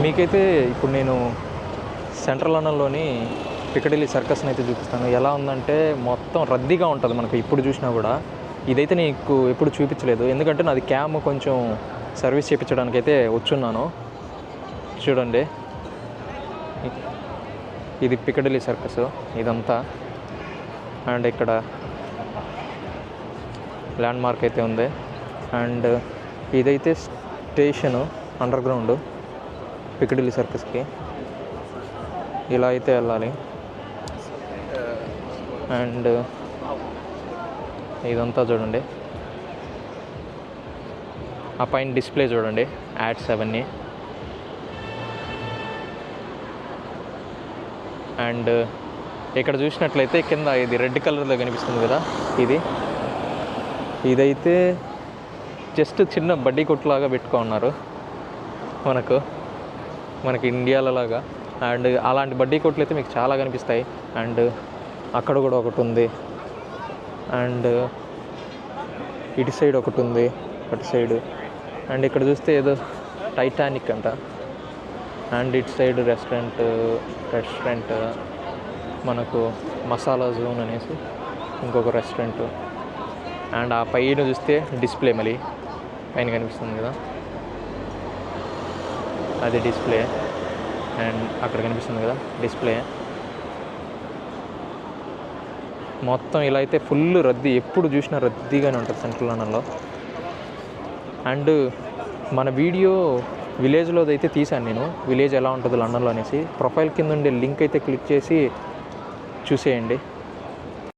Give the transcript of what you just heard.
మీకైతే ఇప్పుడు నేను సెంట్రల్ లండన్లోని పికడిలీ సర్కస్ని అయితే చూపిస్తాను. ఎలా ఉందంటే మొత్తం రద్దీగా ఉంటుంది మనకు ఇప్పుడు చూసినా కూడా. ఇదైతే నీకు ఎప్పుడు చూపించలేదు, ఎందుకంటే నాది క్యామ్ కొంచెం సర్వీస్ చేయించడానికి అయితే వచ్చున్నాను. చూడండి, ఇది పికడిలీ సర్కస్ ఇదంతా. అండ్ ఇక్కడ ల్యాండ్ మార్క్ అయితే ఉంది. అండ్ ఇదైతే స్టేషను అండర్ గ్రౌండ్ పికడిలీ సర్కస్కి. ఇలా అయితే వెళ్ళాలి. అండ్ ఇదంతా చూడండి, ఆ పైన డిస్ప్లే చూడండి, యాడ్స్ అవన్నీ. అండ్ ఇక్కడ చూసినట్లయితే కింద ఇది రెడ్ కలర్లో కనిపిస్తుంది కదా, ఇదైతే జస్ట్ చిన్న బడ్డీ కొట్టులాగా పెట్టుకున్నారు మనకి ఇండియాలో లాగా. అండ్ అలాంటి బడ్డీ కొట్లు అయితే మీకు చాలా కనిపిస్తాయి. అండ్ అక్కడ కూడా ఒకటి ఉంది. అండ్ ఇటు సైడ్ ఒకటి ఉంది, అటు సైడ్. అండ్ ఇక్కడ చూస్తే ఏదో టైటానిక్ అంట. అండ్ ఇటు సైడ్ రెస్టారెంట్ మనకు మసాలా జోన్ అనేసి ఇంకొక రెస్టారెంట్. అండ్ ఆ పైన చూస్తే డిస్ప్లే మళ్ళీ పైన కనిపిస్తుంది కదా, అది డిస్ప్లే. అండ్ అక్కడ కనిపిస్తుంది కదా డిస్ప్లే. మొత్తం ఇలా అయితే ఫుల్ రద్దీ, ఎప్పుడు చూసినా రద్దీగానే ఉంటుంది సెంట్రల్ లండన్లో. అండ్ మన వీడియో విలేజ్లో అయితే తీశాను నేను, విలేజ్ ఎలా ఉంటుంది లండన్లో అనేసి. ప్రొఫైల్ కింద ఉండే లింక్ అయితే క్లిక్ చేసి చూసేయండి.